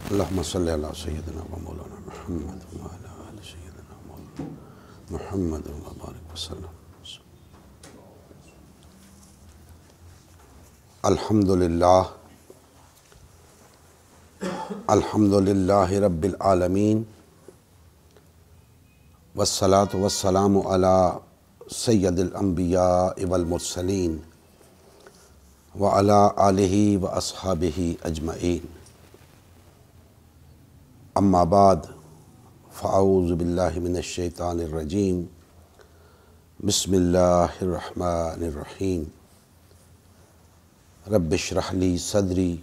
अल्लाहुम्मा सल्लि अला सय्यिदिना व मौलाना मुहम्मद व अला आलि सय्यिदिना मौलाना मुहम्मद व बारिक वसल्लम। अल्हम्दुलिल्लाह अल्हम्दुलिल्लाहि रब्बिल आलमीन वस्सलातु वस्सलामु अला सय्यदिल अंबिया वल मुरसलीन व अला आलिहि व अस्हाबिहि अजमईन। अम्मा बाद फ़अऊज़ु बिल्लाहि मिनश शैतानिर रजीम। बिस्मिल्लाहिर रहमानिर रहीम। रब्बि इश्रह ली सदरी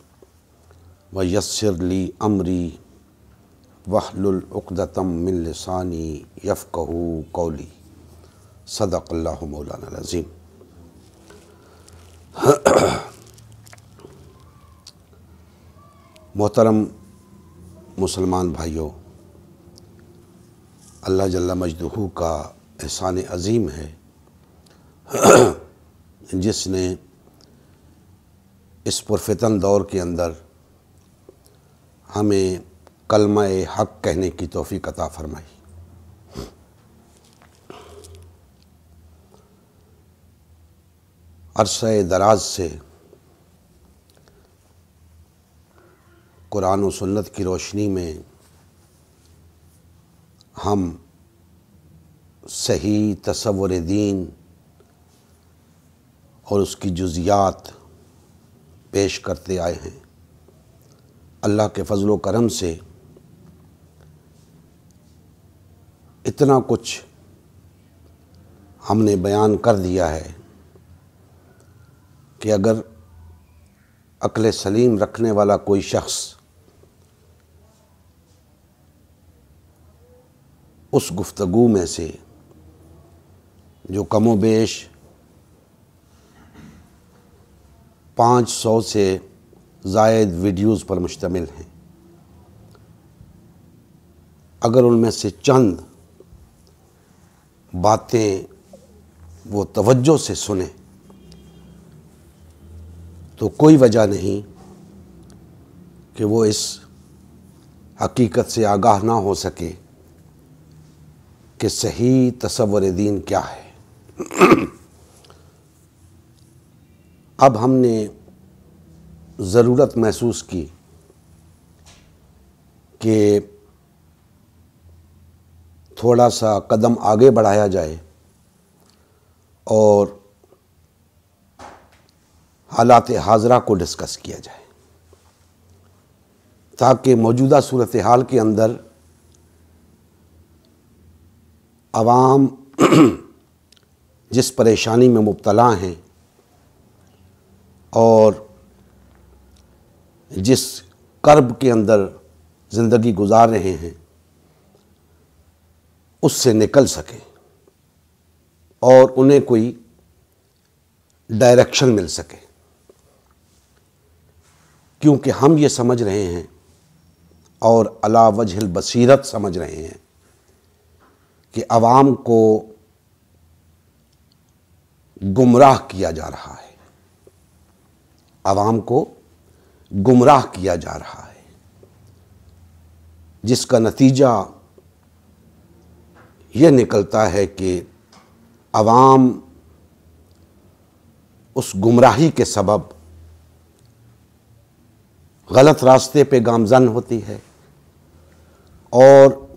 व यस्सिर ली अमरी वहलुल उक़दतम मिन लिसानी यफ़क़हू क़ौली। सदक़ल्लाहु मौलाना अज़ीम। मोहतरम मुसलमान भाइयों, अल्लाह जल्ला मजदूहू का एहसान अज़ीम है जिसने इस पुरफ़ितन दौर के अंदर हमें कलमा-ए हक़ कहने की तौफ़ीक़ अता फ़रमाई। अरसे दराज से कुरान और सुन्नत की रोशनी में हम सही तसव्वुर दीन और उसकी जुज़ियात पेश करते आए हैं। अल्लाह के फ़ज़ल व करम से इतना कुछ हमने बयान कर दिया है कि अगर अक्ल सलीम रखने वाला कोई शख्स उस गुफ्तगू में से जो कमो बेश 500 से ज़ायद वीडियोज़ पर मुश्तमिल हैं, अगर उनमें से चंद बातें वो तवज्जो से सुने तो कोई वजह नहीं कि वो इस हकीकत से आगाह ना हो सके कि सही तसव्वुर दीन क्या है। अब हमने ज़रूरत महसूस की कि थोड़ा सा कदम आगे बढ़ाया जाए और हालात हाज़रा को डिस्कस किया जाए, ताकि मौजूदा सूरत हाल के अंदर आवाम जिस परेशानी में मुब्तला हैं और जिस कर्ब के अंदर ज़िंदगी गुजार रहे हैं उससे निकल सकें और उन्हें कोई डायरेक्शन मिल सके। क्योंकि हम ये समझ रहे हैं और अला वजहिल बसीरत समझ रहे हैं कि आवाम को गुमराह किया जा रहा है, आवाम को गुमराह किया जा रहा है, जिसका नतीजा ये निकलता है कि आवाम उस गुमराही के सबब गलत रास्ते पे गामज़न होती है और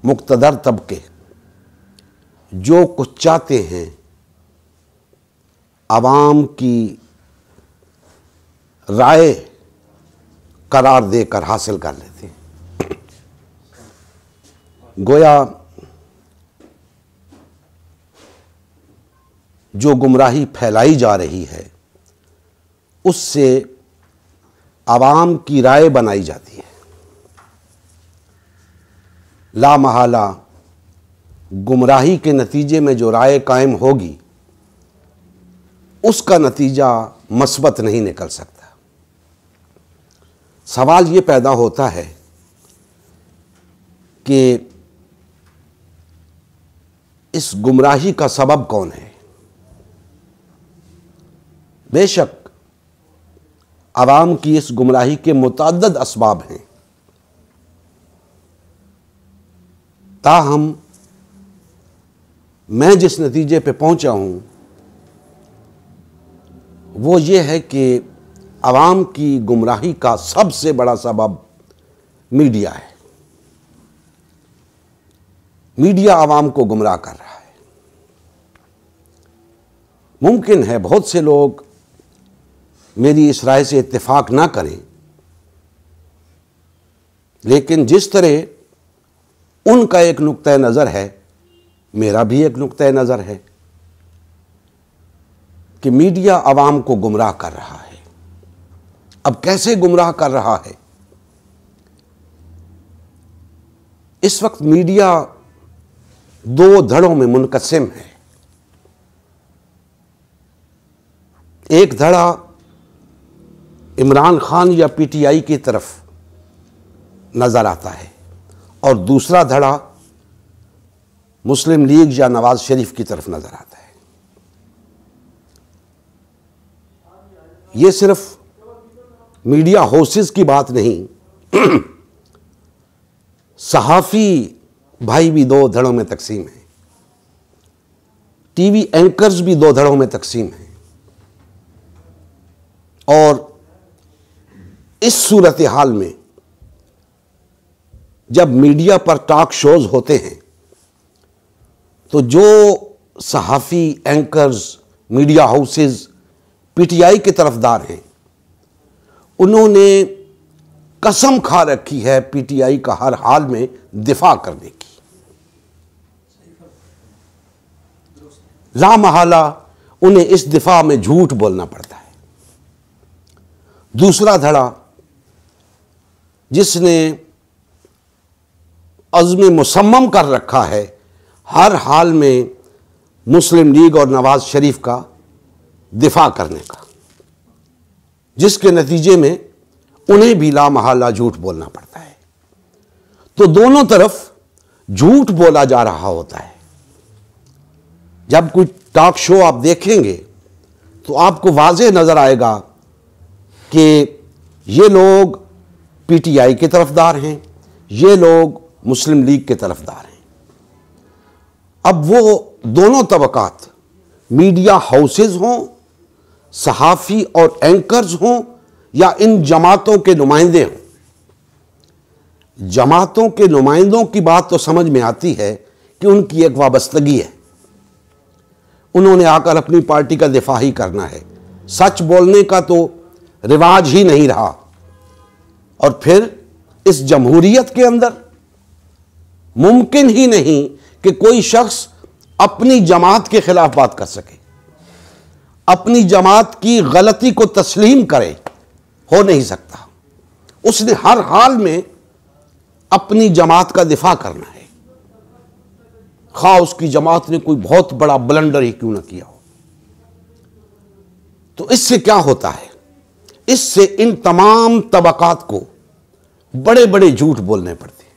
मुक़्तदर तबके जो कुछ चाहते हैं आवाम की राय करार देकर हासिल कर लेते हैं। गोया जो गुमराही फैलाई जा रही है उससे आवाम की राय बनाई जाती है। ला महाला गुमराही के नतीजे में जो राय कायम होगी उसका नतीजा मस्बत नहीं निकल सकता। सवाल ये पैदा होता है कि इस गुमराही का सबब कौन है। बेशक आवाम की इस गुमराही के मुतअद्दिद असबाब हैं। ताहम मैं जिस नतीजे पे पहुंचा हूं वो ये है कि आवाम की गुमराही का सबसे बड़ा सबब मीडिया है। मीडिया आवाम को गुमराह कर रहा है। मुमकिन है बहुत से लोग मेरी इस राय से इत्तेफाक ना करें, लेकिन जिस तरह उनका एक नुक्ता नज़र है, मेरा भी एक नुक्ता नज़र है कि मीडिया आवाम को गुमराह कर रहा है। अब कैसे गुमराह कर रहा है? इस वक्त मीडिया दो धड़ों में मुनकसिम है। एक धड़ा इमरान खान या पीटीआई की तरफ नजर आता है और दूसरा धड़ा मुस्लिम लीग या नवाज शरीफ की तरफ नजर आता है। ये सिर्फ मीडिया हाउसेस की बात नहीं, सहाफ़ी भाई भी दो धड़ों में तकसीम हैं, टीवी एंकर्स भी दो धड़ों में तकसीम हैं। और इस सूरत हाल में जब मीडिया पर टॉक शोज होते हैं तो जो सहाफ़ी एंकर्स, मीडिया हाउसेस पीटीआई के तरफदार हैं, उन्होंने कसम खा रखी है पीटीआई का हर हाल में दिफा करने की। लामहला उन्हें इस दिफा में झूठ बोलना पड़ता है। दूसरा धड़ा जिसने अज़्म मुसम्मम कर रखा है हर हाल में मुस्लिम लीग और नवाज शरीफ का दिफा करने का, जिसके नतीजे में उन्हें भी लामहला झूठ बोलना पड़ता है। तो दोनों तरफ झूठ बोला जा रहा होता है। जब कोई टॉक शो आप देखेंगे तो आपको वाज़ेह नजर आएगा कि ये लोग पीटीआई के तरफदार हैं, ये लोग मुस्लिम लीग के तरफदार हैं। अब वो दोनों तबकात, मीडिया हाउसेस हों, सहाफ़ी और एंकर्स हों या इन जमातों के नुमाइंदे हों, जमातों के नुमाइंदों की बात तो समझ में आती है कि उनकी एक वाबस्तगी है, उन्होंने आकर अपनी पार्टी का दिफा ही करना है। सच बोलने का तो रिवाज ही नहीं रहा। और फिर इस जमहूरियत के अंदर मुमकिन ही नहीं कि कोई शख्स अपनी जमात के खिलाफ बात कर सके, अपनी जमात की गलती को तस्लीम करे, हो नहीं सकता। उसने हर हाल में अपनी जमात का दिफा करना है, खा उसकी जमात ने कोई बहुत बड़ा ब्लंडर ही क्यों ना किया हो। तो इससे क्या होता है? इससे इन तमाम तबकात को बड़े बड़े झूठ बोलने पड़ते हैं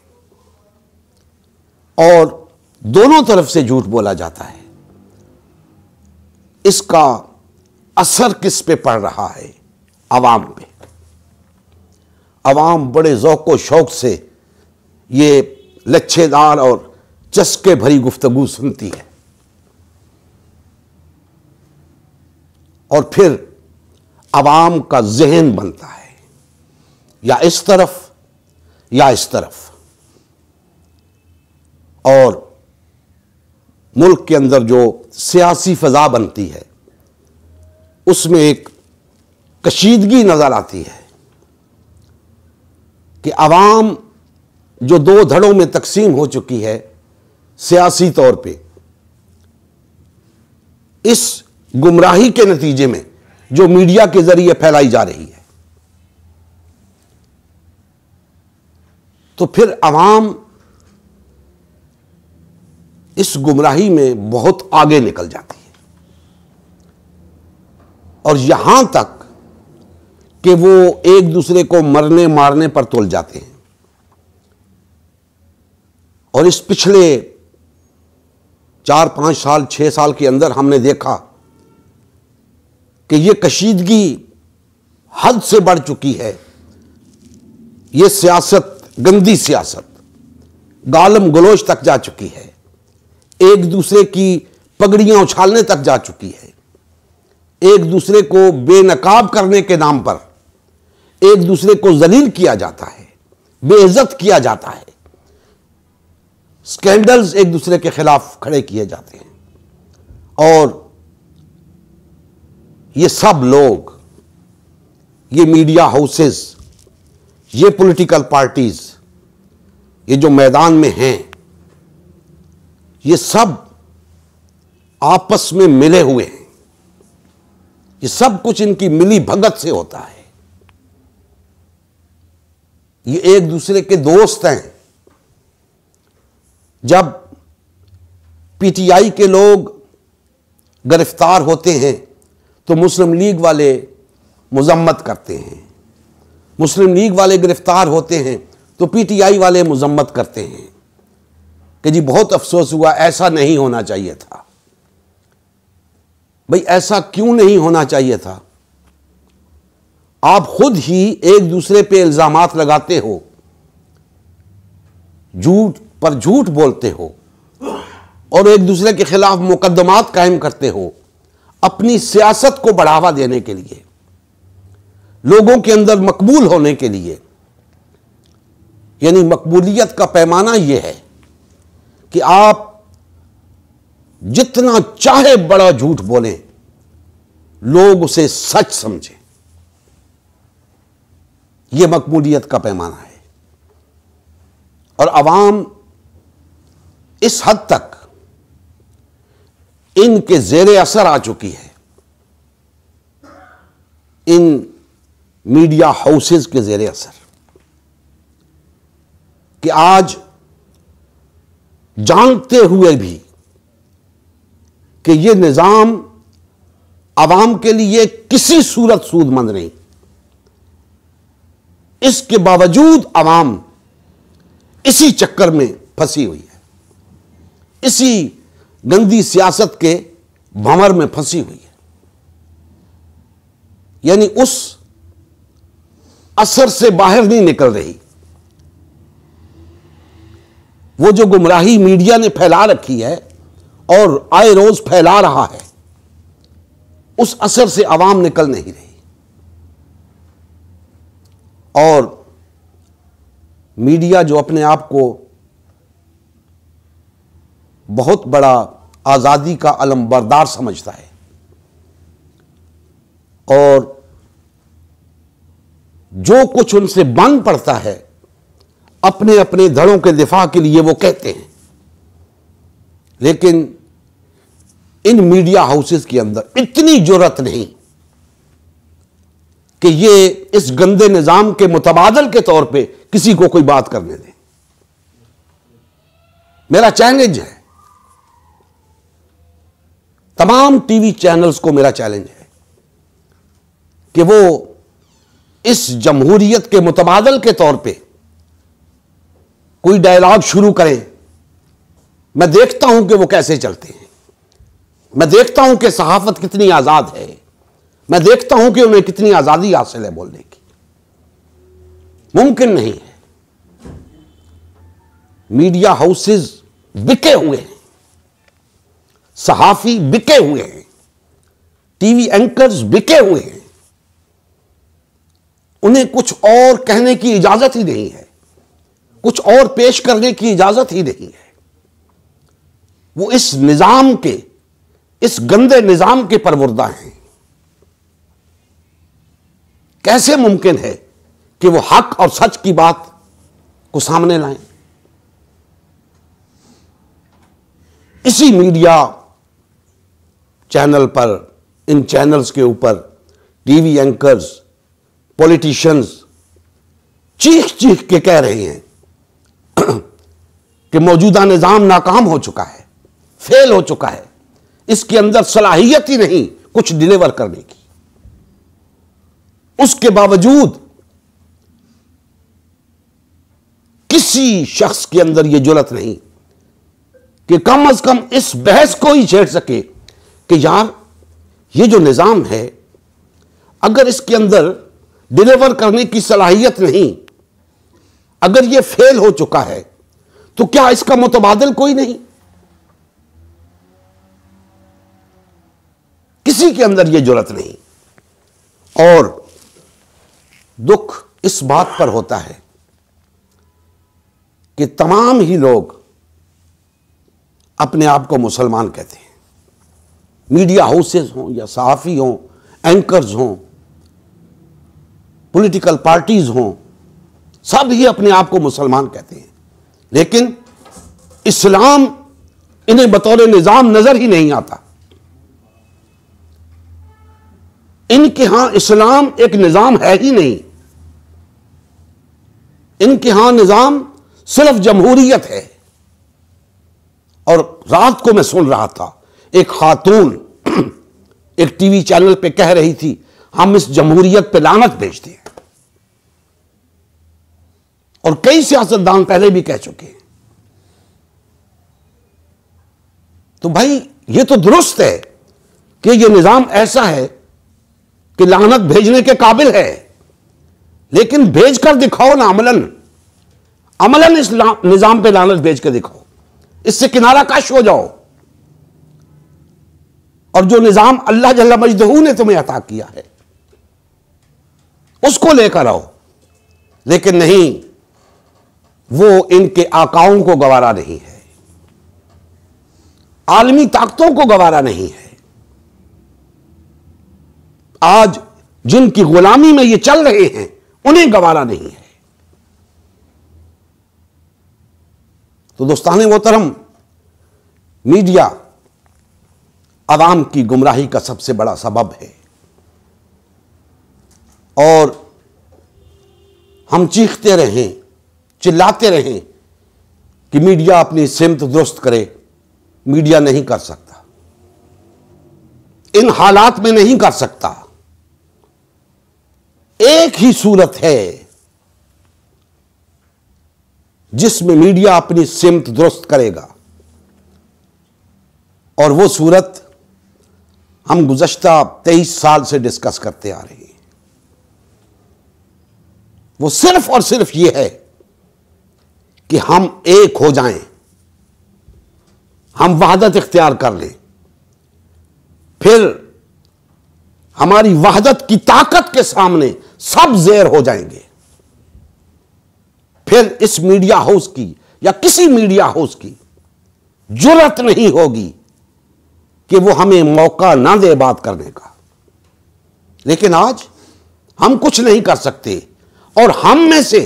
और दोनों तरफ से झूठ बोला जाता है। इसका असर किस पे पड़ रहा है? अवाम पे। अवाम बड़े ज़ौक़ व शौक़ से ये लच्छेदार और चस्के भरी गुफ्तगू सुनती है और फिर अवाम का जहन बनता है या इस तरफ या इस तरफ। और मुल्क के अंदर जो सियासी फ़ज़ा बनती है उसमें एक कशीदगी नज़र आती है कि अवाम जो दो धड़ों में तकसीम हो चुकी है सियासी तौर पे, इस गुमराही के नतीजे में जो मीडिया के जरिए फैलाई जा रही है, तो फिर अवाम इस गुमराही में बहुत आगे निकल जाती है और यहां तक कि वो एक दूसरे को मरने मारने पर तुल जाते हैं। और इस पिछले 4-5 साल 6 साल के अंदर हमने देखा कि ये कशीदगी हद से बढ़ चुकी है। ये सियासत, गंदी सियासत, गालम गलोच तक जा चुकी है, एक दूसरे की पगड़ियां उछालने तक जा चुकी है, एक दूसरे को बेनकाब करने के नाम पर एक दूसरे को जलील किया जाता है, बेइज्जत किया जाता है, स्कैंडल्स एक दूसरे के खिलाफ खड़े किए जाते हैं। और ये सब लोग, ये मीडिया हाउसेस, ये पॉलिटिकल पार्टीज, ये जो मैदान में हैं, ये सब आपस में मिले हुए हैं। ये सब कुछ इनकी मिली भगत से होता है। ये एक दूसरे के दोस्त हैं। जब पीटीआई के लोग गिरफ्तार होते हैं तो मुस्लिम लीग वाले मजम्मत करते हैं, मुस्लिम लीग वाले गिरफ्तार होते हैं तो पीटीआई वाले मजम्मत करते हैं कि जी बहुत अफसोस हुआ, ऐसा नहीं होना चाहिए था। भाई ऐसा क्यों नहीं होना चाहिए था? आप खुद ही एक दूसरे पे इल्जामात लगाते हो, झूठ पर झूठ बोलते हो और एक दूसरे के खिलाफ मुकदमात कायम करते हो अपनी सियासत को बढ़ावा देने के लिए, लोगों के अंदर मकबूल होने के लिए। यानी मकबूलियत का पैमाना यह है कि आप जितना चाहे बड़ा झूठ बोलें, लोग उसे सच समझें। यह मकबूलियत का पैमाना है। और अवाम इस हद तक इनके जेरे असर आ चुकी है, इन मीडिया हाउसेस के जेरे असर, कि आज जानते हुए भी कि यह निजाम अवाम के लिए किसी सूरत सूदमंद नहीं, इसके बावजूद अवाम इसी चक्कर में फंसी हुई है, इसी गंदी सियासत के भंवर में फंसी हुई है। यानी उस असर से बाहर नहीं निकल रही। वो जो गुमराही मीडिया ने फैला रखी है और आए रोज फैला रहा है, उस असर से अवाम निकल नहीं रही। और मीडिया जो अपने आप को बहुत बड़ा आजादी का अलमबरदार समझता है और जो कुछ उनसे बन पड़ता है अपने अपने धड़ों के दिफा के लिए वो कहते हैं, लेकिन इन मीडिया हाउसेस के अंदर इतनी जुर्रत नहीं कि ये इस गंदे निजाम के मुतबादल के तौर पे किसी को कोई बात करने दें। मेरा चैलेंज है, तमाम टीवी चैनल्स को मेरा चैलेंज है कि वो इस जमहूरियत के मुतबादल के तौर पे कोई डायलॉग शुरू करें। मैं देखता हूं कि वो कैसे चलते हैं, मैं देखता हूं कि सहाफत कितनी आजाद है, मैं देखता हूं कि उन्हें कितनी आजादी हासिल है बोलने की। मुमकिन नहीं है। मीडिया हाउसेस बिके हुए हैं, सहाफी बिके हुए हैं, टीवी एंकर्स बिके हुए हैं। उन्हें कुछ और कहने की इजाजत ही नहीं है, कुछ और पेश करने की इजाजत ही नहीं है। वो इस निजाम के, इस गंदे निजाम के परवरदा हैं। कैसे मुमकिन है कि वो हक और सच की बात को सामने लाएं? इसी मीडिया चैनल पर, इन चैनल्स के ऊपर टीवी एंकर्स, पॉलिटिशियंस चीख चीख के कह रहे हैं कि मौजूदा निजाम नाकाम हो चुका है, फेल हो चुका है, इसके अंदर सलाहियत ही नहीं कुछ डिलीवर करने की। उसके बावजूद किसी शख्स के अंदर यह जुर्रत नहीं कि कम अज कम इस बहस को ही छेड़ सके कि यार ये जो निजाम है, अगर इसके अंदर डिलीवर करने की सलाहियत नहीं, अगर ये फेल हो चुका है तो क्या इसका मुतबादिल कोई नहीं? किसी के अंदर ये जुर्रत नहीं। और दुख इस बात पर होता है कि तमाम ही लोग अपने आप को मुसलमान कहते हैं, मीडिया हाउसेस हों या सहाफ़ी हों, एंकर्स हों, पॉलिटिकल पार्टीज हों, सब ही अपने आप को मुसलमान कहते हैं, लेकिन इस्लाम इन्हें बतौर निज़ाम नजर ही नहीं आता। इनके यहां इस्लाम एक निज़ाम है ही नहीं। इनके यहां निज़ाम सिर्फ जमहूरियत है। और रात को मैं सुन रहा था, एक खातून एक टीवी चैनल पे कह रही थी, हम इस जमहूरियत पे लानत भेजते हैं। और कई सियासतदान पहले भी कह चुके हैं। तो भाई ये तो दुरुस्त है कि ये निजाम ऐसा है कि लानत भेजने के काबिल है, लेकिन भेज कर दिखाओ ना, अमलन इस निजाम पे लानत भेज कर दिखाओ, इससे किनारा कश हो जाओ। और जो निजाम अल्लाह जल्ला मजदहू ने तुम्हें अता किया है उसको लेकर आओ। लेकिन नहीं, वो इनके आकाओं को गवारा नहीं है, आलमी ताकतों को गवारा नहीं है। आज जिनकी गुलामी में ये चल रहे हैं उन्हें गवारा नहीं है। तो दोस्ताने मोहतरम, मीडिया अवाम की गुमराही का सबसे बड़ा सबब है। और हम चीखते रहें, चिल्लाते रहें कि मीडिया अपनी सिमत दुरुस्त करे, मीडिया नहीं कर सकता, इन हालात में नहीं कर सकता। एक ही सूरत है जिसमें मीडिया अपनी सिमत दुरुस्त करेगा, और वो सूरत हम गुज़श्ता 23 साल से डिस्कस करते आ रहे हैं। वो सिर्फ और सिर्फ ये है कि हम एक हो जाएं, हम वहदत इख्तियार कर लें, फिर हमारी वहदत की ताकत के सामने सब ज़ेर हो जाएंगे। फिर इस मीडिया हाउस की या किसी मीडिया हाउस की जुर्रत नहीं होगी कि वो हमें मौका ना दे बात करने का। लेकिन आज हम कुछ नहीं कर सकते, और हम में से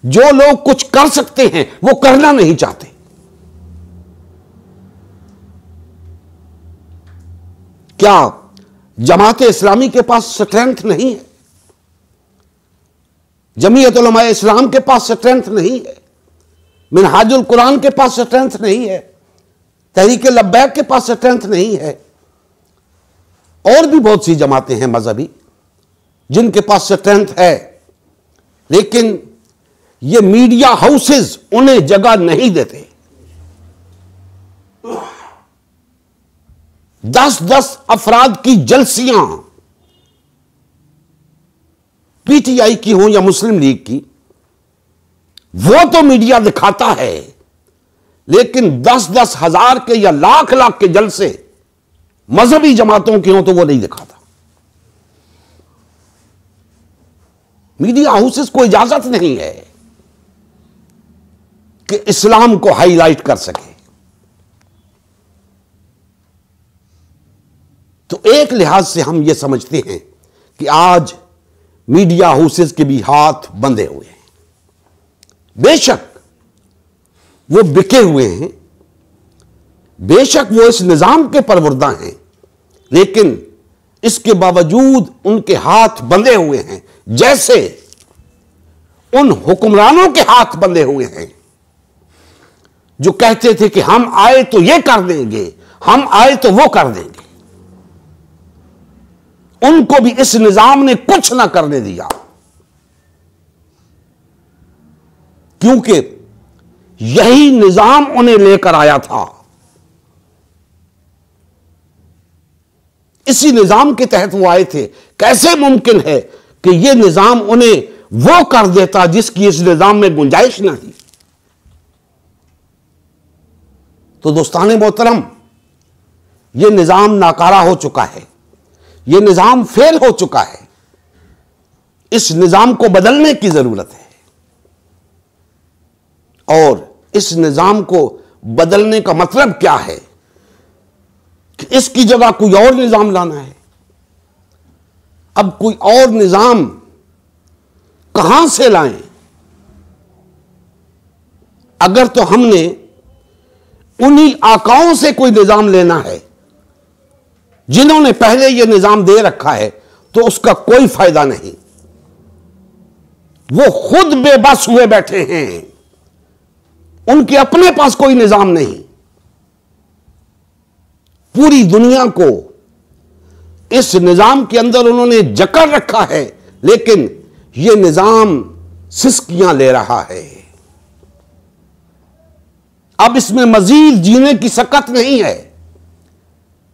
जो लोग कुछ कर सकते हैं वो करना नहीं चाहते। क्या जमात इस्लामी के पास स्ट्रेंथ नहीं है? जमीयत उलमा इस्लाम के पास स्ट्रेंथ नहीं है? मिनहाजुल कुरान के पास स्ट्रेंथ नहीं है? तहरीक लब्बैक के पास स्ट्रेंथ नहीं है? और भी बहुत सी जमातें हैं मजहबी जिनके पास स्ट्रेंथ है, लेकिन ये मीडिया हाउसेस उन्हें जगह नहीं देते। 10-10 अफराद की जलसियां, पीटीआई की हो या मुस्लिम लीग की, वो तो मीडिया दिखाता है, लेकिन 10-10 हजार के या लाख के जलसे मजहबी जमातों के हों तो वो नहीं दिखाता। मीडिया हाउसेस को इजाजत नहीं है कि इस्लाम को हाईलाइट कर सके। तो एक लिहाज से हम ये समझते हैं कि आज मीडिया हाउसेस के भी हाथ बंधे हुए हैं। बेशक वो बिके हुए हैं, बेशक वो इस निजाम के परवरदा हैं, लेकिन इसके बावजूद उनके हाथ बंधे हुए हैं, जैसे उन हुक्मरानों के हाथ बंधे हुए हैं जो कहते थे कि हम आए तो ये कर देंगे, हम आए तो वो कर देंगे। उनको भी इस निजाम ने कुछ ना करने दिया, क्योंकि यही निजाम उन्हें लेकर आया था। इसी निजाम के तहत वो आए थे। कैसे मुमकिन है कि यह निजाम उन्हें वो कर देता जिसकी इस निजाम में गुंजाइश नहीं। तो दोस्ताने मोहतरम, यह निजाम नाकारा हो चुका है, यह निजाम फेल हो चुका है। इस निजाम को बदलने की जरूरत है और इस निजाम को बदलने का मतलब क्या है कि इसकी जगह कोई और निजाम लाना है। अब कोई और निजाम कहां से लाएं? अगर तो हमने उन्हीं आकाओं से कोई निजाम लेना है जिन्होंने पहले यह निजाम दे रखा है, तो उसका कोई फायदा नहीं। वो खुद बेबस हुए बैठे हैं, उनके अपने पास कोई निजाम नहीं। पूरी दुनिया को इस निजाम के अंदर उन्होंने जकड़ रखा है, लेकिन यह निजाम सिसकियां ले रहा है। अब इसमें मजीद जीने की सकत नहीं है,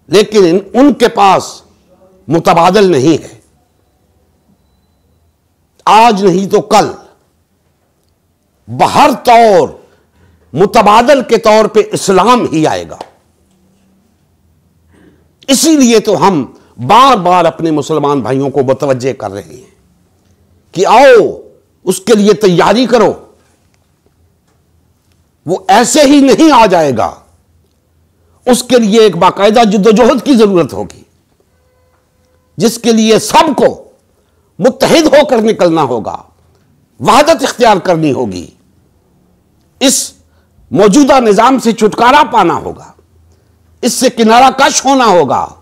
लेकिन उनके पास मुतबादल नहीं है। आज नहीं तो कल बहर तौर मुतबादल के तौर पे इस्लाम ही आएगा। इसीलिए तो हम बार बार अपने मुसलमान भाइयों को मुतवज्जे कर रहे हैं कि आओ, उसके लिए तैयारी करो। वो ऐसे ही नहीं आ जाएगा, उसके लिए एक बाकायदा जद्दोजहद की जरूरत होगी, जिसके लिए सबको मुत्तहिद होकर निकलना होगा, वहदत इख्तियार करनी होगी, इस मौजूदा निजाम से छुटकारा पाना होगा, इससे किनारा कश होना होगा।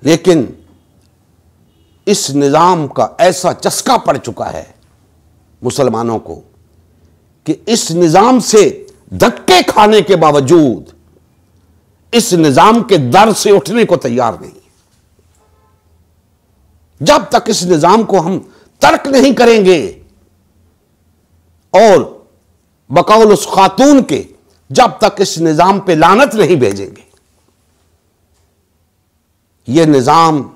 लेकिन इस निजाम का ऐसा चस्का पड़ चुका है मुसलमानों को कि इस निजाम से धक्के खाने के बावजूद इस निजाम के दर से उठने को तैयार नहीं। जब तक इस निजाम को हम तर्क नहीं करेंगे और बकौल उस खातून के जब तक इस निजाम पे लानत नहीं भेजेंगे, यह निजाम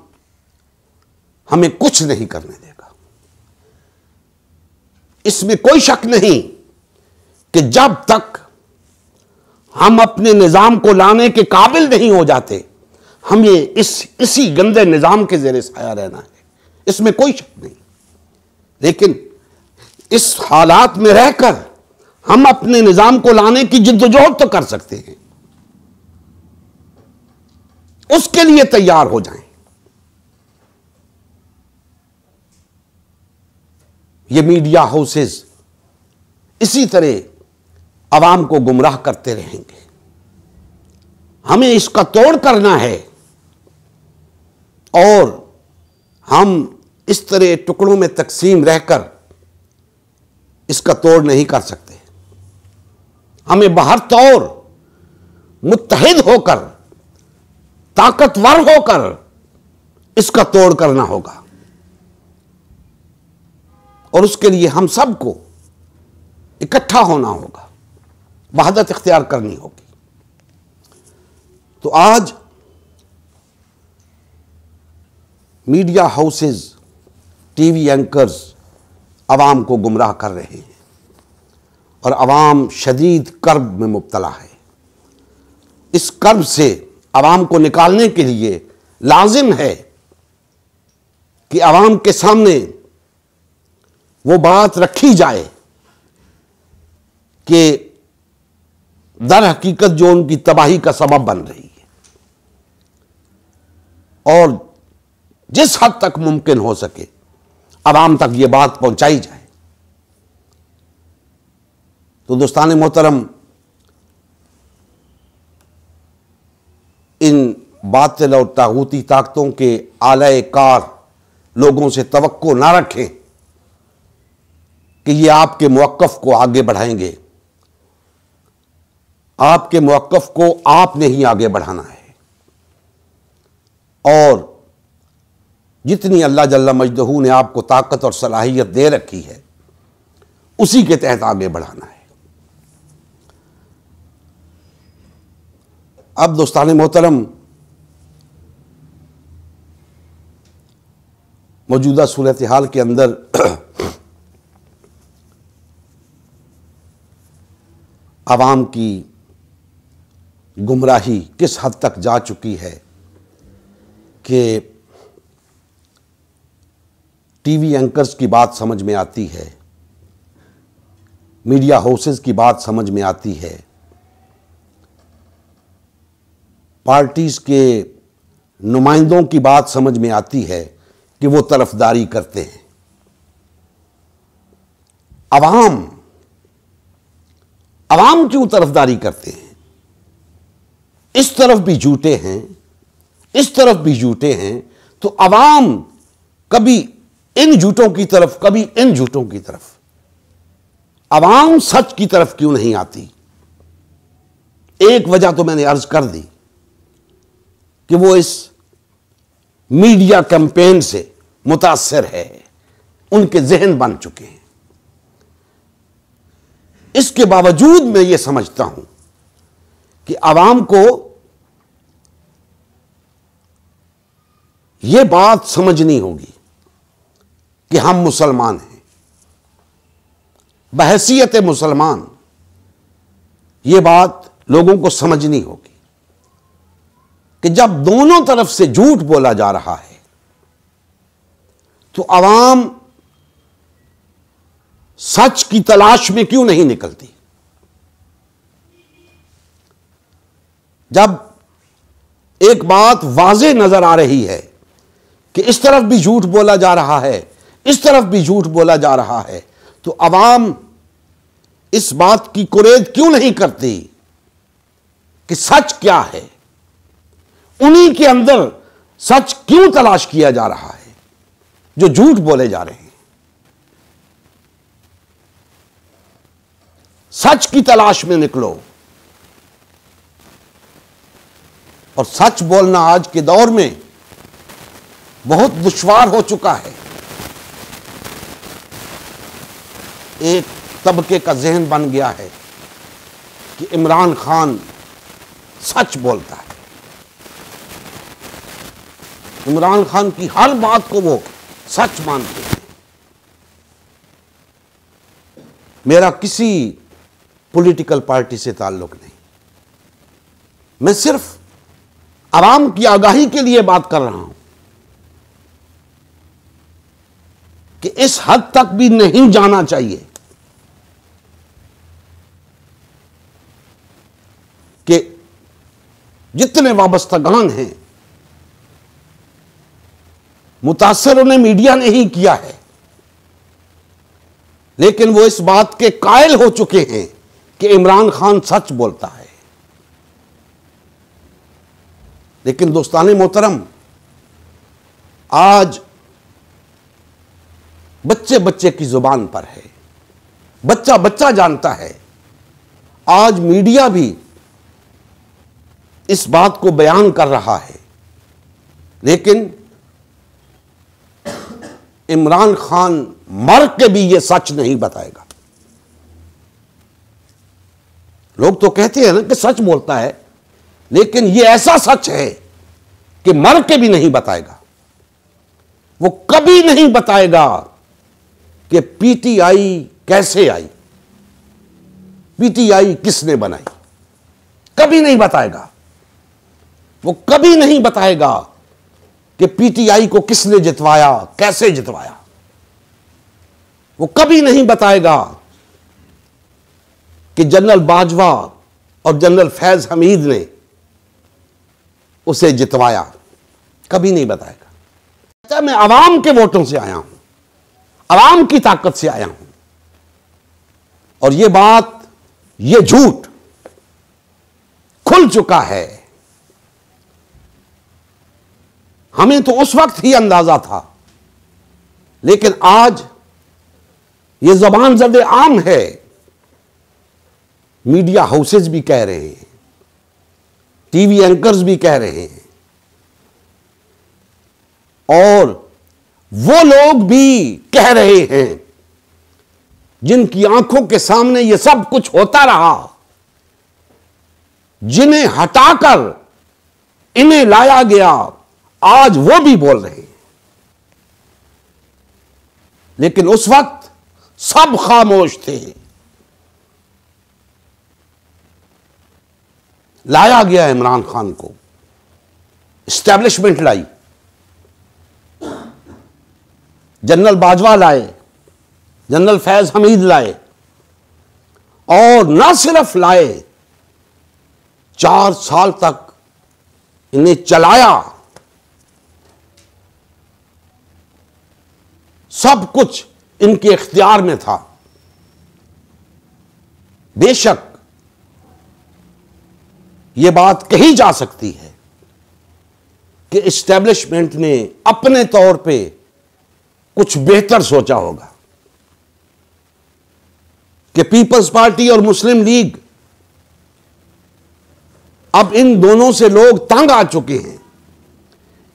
हमें कुछ नहीं करने देगा। इसमें कोई शक नहीं कि जब तक हम अपने निजाम को लाने के काबिल नहीं हो जाते, हमें इसी गंदे निजाम के ज़ेरे साया रहना है, इसमें कोई शक नहीं। लेकिन इस हालात में रहकर हम अपने निजाम को लाने की जिद्दोजहद तो कर सकते हैं, उसके लिए तैयार हो जाएं। ये मीडिया हाउसेस इसी तरह अवाम को गुमराह करते रहेंगे। हमें इसका तोड़ करना है और हम इस तरह टुकड़ों में तकसीम रहकर इसका तोड़ नहीं कर सकते। हमें बहर तौर मुत्तहिद होकर, ताकतवर होकर इसका तोड़ करना होगा और उसके लिए हम सबको इकट्ठा होना होगा, वहदत इख्तियार करनी होगी। तो आज मीडिया हाउसेस, टीवी एंकर्स अवाम को गुमराह कर रहे हैं और अवाम शदीद कर्ब में मुब्तला है। इस कर्ब से अवाम को निकालने के लिए लाजिम है कि अवाम के सामने वो बात रखी जाए कि दर हकीकत जो उनकी तबाही का सबब बन रही है और जिस हद तक मुमकिन हो सके अवाम तक ये बात पहुंचाई जाए। तो दोस्तान मोहतरम, इन बातिल और तागूती ताकतों के आले कार लोगों से तवक्को ना रखें कि ये आपके मुवक्कफ को आगे बढ़ाएंगे। आपके मुवक्कफ को आपने ही आगे बढ़ाना है और जितनी अल्लाह जल्ला मजदहू ने आपको ताकत और सलाहियत दे रखी है उसी के तहत आगे बढ़ाना है। अब दोस्तान मोहतरम, मौजूदा सूरत हाल के अंदर आवाम की गुमराही किस हद तक जा चुकी है कि टीवी एंकर्स की बात समझ में आती है, मीडिया हाउसेस की बात समझ में आती है, पार्टीज के नुमाइंदों की बात समझ में आती है कि वो तरफदारी करते हैं। अवाम क्यों तरफदारी करते हैं? इस तरफ भी झूठे हैं, इस तरफ भी झूठे हैं, तो अवाम कभी इन झूठों की तरफ, कभी इन झूठों की तरफ, अवाम सच की तरफ क्यों नहीं आती? एक वजह तो मैंने अर्ज कर दी कि वो इस मीडिया कैंपेन से मुतासिर है, उनके जहन बन चुके हैं। इसके बावजूद मैं ये समझता हूं कि आवाम को यह बात समझनी होगी कि हम मुसलमान हैं। बहैसियत मुसलमान यह बात लोगों को समझनी होगी कि जब दोनों तरफ से झूठ बोला जा रहा है तो आवाम सच की तलाश में क्यों नहीं निकलती? जब एक बात वाज़ेह नजर आ रही है कि इस तरफ भी झूठ बोला जा रहा है, इस तरफ भी झूठ बोला जा रहा है, तो आवाम इस बात की कुरेद क्यों नहीं करती कि सच क्या है? उन्हीं के अंदर सच क्यों तलाश किया जा रहा है जो झूठ बोले जा रहे हैं? सच की तलाश में निकलो। और सच बोलना आज के दौर में बहुत दुश्वार हो चुका है। एक तबके का जहन बन गया है कि इमरान खान सच बोलता है, इमरान खान की हर बात को वो सच मानते हैं। मेरा किसी पॉलिटिकल पार्टी से ताल्लुक नहीं, मैं सिर्फ आवाम की आगाही के लिए बात कर रहा हूं कि इस हद तक भी नहीं जाना चाहिए कि जितने वाबस्तगान हैं, मुतासिर उन्हें मीडिया ने ही किया है, लेकिन वो इस बात के कायल हो चुके हैं कि इमरान खान सच बोलता है। लेकिन दोस्ताने मोहतरम, आज बच्चे बच्चे की जुबान पर है, बच्चा बच्चा जानता है। आज मीडिया भी इस बात को बयान कर रहा है, लेकिन इमरान खान मर के भी ये सच नहीं बताएगा। लोग तो कहते हैं ना कि सच बोलता है, लेकिन ये ऐसा सच है कि मर के भी नहीं बताएगा। वो कभी नहीं बताएगा कि पीटीआई कैसे आई, पीटीआई किसने बनाई, कभी नहीं बताएगा। वो कभी नहीं बताएगा कि पीटीआई को किसने जितवाया, कैसे जितवाया। वो कभी नहीं बताएगा कि जनरल बाजवा और जनरल फैज हमीद ने उसे जितवाया, कभी नहीं बताएगा। मैं आवाम के वोटों से आया हूं, आवाम की ताकत से आया हूं, और यह बात, यह झूठ खुल चुका है। हमें तो उस वक्त ही अंदाजा था, लेकिन आज यह ज़बान ज़द आम है। मीडिया हाउसेज भी कह रहे हैं, टीवी एंकर्स भी कह रहे हैं, और वो लोग भी कह रहे हैं जिनकी आंखों के सामने ये सब कुछ होता रहा, जिन्हें हटाकर इन्हें लाया गया, आज वो भी बोल रहे हैं। लेकिन उस वक्त सब खामोश थे। लाया गया इमरान खान को, एस्टैब्लिशमेंट लाई, जनरल बाजवा लाए, जनरल फैज हमीद लाए, और ना सिर्फ लाए, 4 साल तक इन्हें चलाया। सब कुछ इनके इख्तियार में था। बेशक यह बात कही जा सकती है कि एस्टैब्लिशमेंट ने अपने तौर पे कुछ बेहतर सोचा होगा कि पीपल्स पार्टी और मुस्लिम लीग, अब इन दोनों से लोग तंग आ चुके हैं,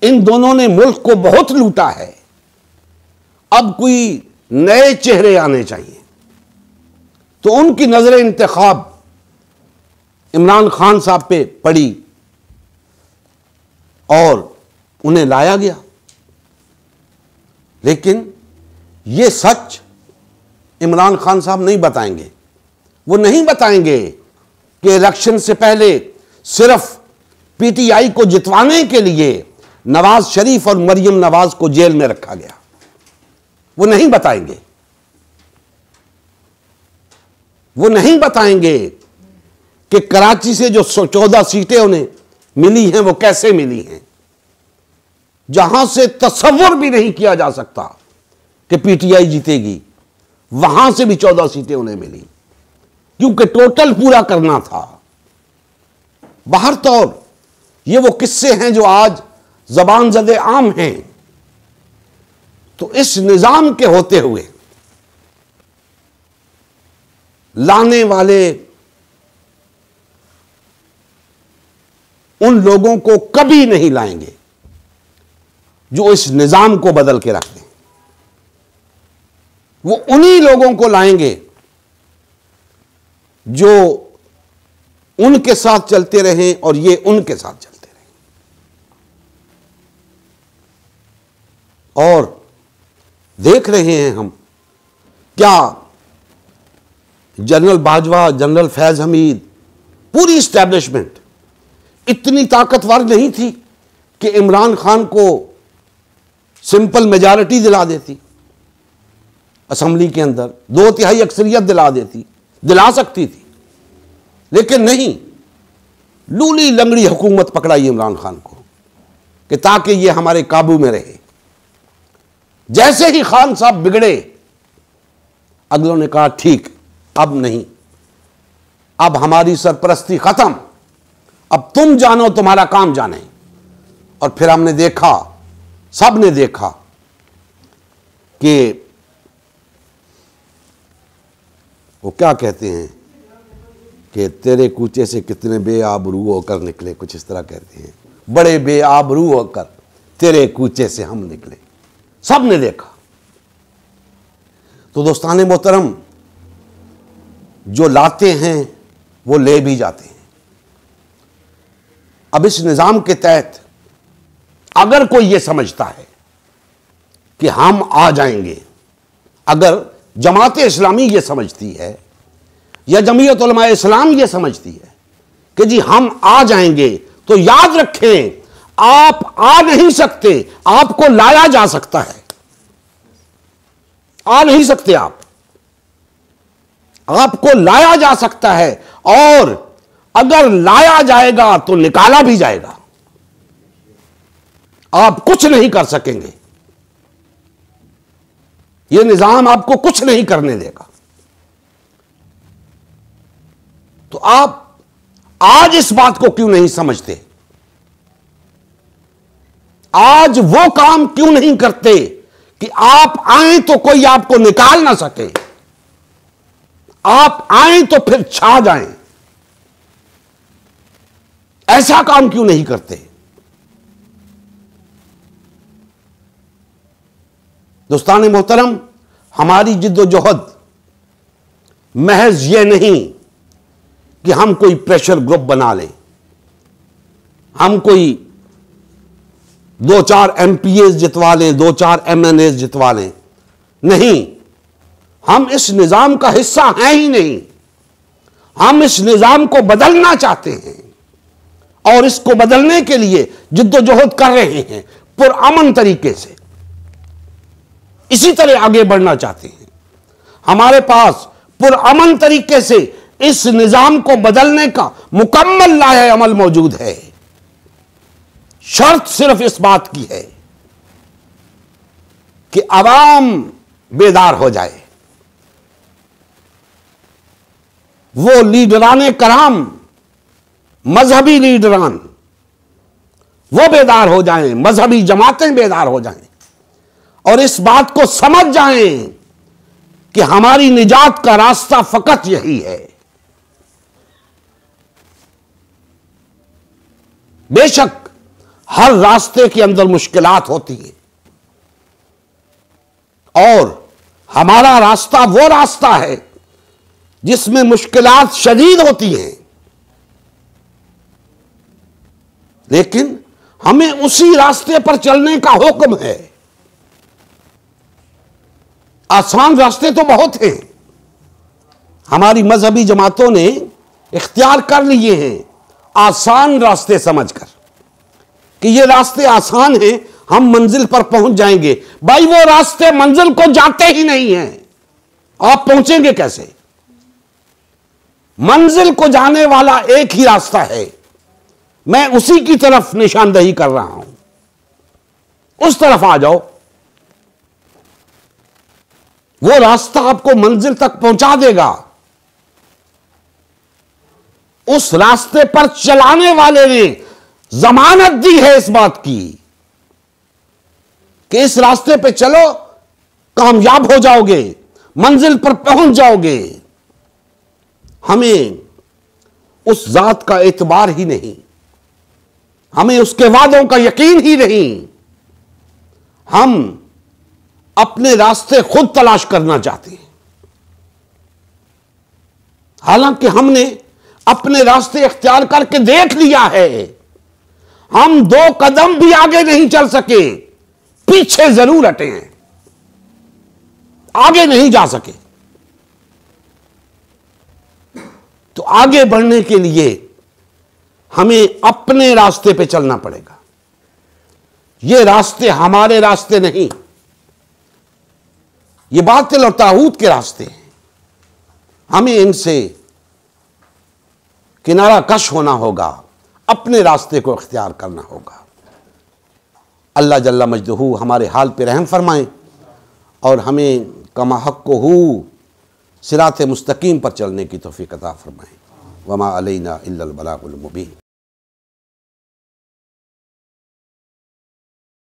इन दोनों ने मुल्क को बहुत लूटा है, अब कोई नए चेहरे आने चाहिए। तो उनकी नजर इंतखाब इमरान खान साहब पे पड़ी और उन्हें लाया गया। लेकिन यह सच इमरान खान साहब नहीं बताएंगे। वो नहीं बताएंगे कि इलेक्शन से पहले सिर्फ पीटीआई को जितवाने के लिए नवाज शरीफ और मरियम नवाज को जेल में रखा गया। वो नहीं बताएंगे। वो नहीं बताएंगे कि कराची से जो 14 सीटें उन्हें मिली हैं वो कैसे मिली हैं, जहां से तसव्वुर भी नहीं किया जा सकता कि पीटीआई जीतेगी, वहां से भी 14 सीटें उन्हें मिली, क्योंकि टोटल पूरा करना था। बाहर तौर ये वो किस्से हैं जो आज जबान ज़दे आम हैं। तो इस निजाम के होते हुए लाने वाले उन लोगों को कभी नहीं लाएंगे जो इस निजाम को बदल के रख दें। वो उन्हीं लोगों को लाएंगे जो उनके साथ चलते रहें और ये उनके साथ चलते रहें। और देख रहे हैं हम, क्या जनरल बाजवा, जनरल फैज हमीद, पूरी एस्टैब्लिशमेंट इतनी ताकतवर नहीं थी कि इमरान खान को सिंपल मेजॉरिटी दिला देती, असेंबली के अंदर 2/3 अक्सरियत दिला देती, दिला सकती थी। लेकिन नहीं, लूली लंगड़ी हुकूमत पकड़ाई इमरान खान को कि ताकि ये हमारे काबू में रहे। जैसे ही खान साहब बिगड़े, अगलों ने कहा ठीक, अब नहीं, अब हमारी सरपरस्ती खत्म, अब तुम जानो, तुम्हारा काम जाने। और फिर हमने देखा, सब ने देखा कि वो क्या कहते हैं कि तेरे कूचे से कितने बेआबरू होकर निकले, कुछ इस तरह कहते हैं, बड़े बेआबरू होकर तेरे कूचे से हम निकले। सब ने देखा। तो दोस्ताने मोहतरम, जो लाते हैं वो ले भी जाते हैं। अब इस निजाम के तहत अगर कोई ये समझता है कि हम आ जाएंगे, अगर जमात इस्लामी ये समझती है या जमीयत उलमा इस्लाम ये समझती है कि जी हम आ जाएंगे, तो याद रखें, आप आ नहीं सकते, आपको लाया जा सकता है। आ नहीं सकते आप, आपको लाया जा सकता है, और अगर लाया जाएगा तो निकाला भी जाएगा। आप कुछ नहीं कर सकेंगे, यह निजाम आपको कुछ नहीं करने देगा। तो आप आज इस बात को क्यों नहीं समझते? आज वो काम क्यों नहीं करते कि आप आए तो कोई आपको निकाल ना सके, आप आए तो फिर छा जाएं? ऐसा काम क्यों नहीं करते? दोस्तान मोहतरम, हमारी जिद्दोजहद महज ये नहीं कि हम कोई प्रेशर ग्रुप बना लें, हम कोई 2-4 MPAs जितवा लें, 2-4 MNAs जितवा लें। नहीं, हम इस निजाम का हिस्सा हैं ही नहीं। हम इस निजाम को बदलना चाहते हैं और इसको बदलने के लिए जिद्दोजहद कर रहे हैं पुरअमन तरीके से। इसी तरह आगे बढ़ना चाहते हैं। हमारे पास पुरअमन तरीके से इस निजाम को बदलने का मुकम्मल लाए अमल मौजूद है। शर्त सिर्फ इस बात की है कि अवाम बेदार हो जाए, वो लीडरान कराम, मजहबी लीडरान वो बेदार हो जाएं, मजहबी जमातें बेदार हो जाएं और इस बात को समझ जाएं कि हमारी निजात का रास्ता फकत यही है। बेशक हर रास्ते के अंदर मुश्किलात होती हैं और हमारा रास्ता वो रास्ता है जिसमें मुश्किलात शदीद होती हैं, लेकिन हमें उसी रास्ते पर चलने का हुक्म है। आसान रास्ते तो बहुत हैं, हमारी मजहबी जमातों ने इख्तियार कर लिए हैं आसान रास्ते समझकर कि ये रास्ते आसान हैं, हम मंजिल पर पहुंच जाएंगे। भाई वो रास्ते मंजिल को जाते ही नहीं हैं, आप पहुंचेंगे कैसे? मंजिल को जाने वाला एक ही रास्ता है, मैं उसी की तरफ निशानदही कर रहा हूं, उस तरफ आ जाओ। वो रास्ता आपको मंजिल तक पहुंचा देगा। उस रास्ते पर चलाने वाले ने जमानत दी है इस बात की कि इस रास्ते पे चलो, कामयाब हो जाओगे, मंजिल पर पहुंच जाओगे। हमें उस जात का एतबार ही नहीं, हमें उसके वादों का यकीन ही नहीं, हम अपने रास्ते खुद तलाश करना चाहते हैं। हालांकि हमने अपने रास्ते इख्तियार करके देख लिया है, हम 2 कदम भी आगे नहीं चल सके, पीछे जरूर हटे हैं, आगे नहीं जा सके। तो आगे बढ़ने के लिए हमें अपने रास्ते पे चलना पड़ेगा। ये रास्ते हमारे रास्ते नहीं, ये बातिल और तागूत के रास्ते हैं। हमें इनसे किनारा कश होना होगा, अपने रास्ते को इख्तियार करना होगा। अल्लाह जल्ला मजदहू हमारे हाल पे रहम फरमाएं और हमें कमा हक़्क़ुहू सिरात मुस्तकीम पर चलने की तौफ़ीक़ अता फरमाएं। वमा अलैना इल्लल बलागुल मुबीन।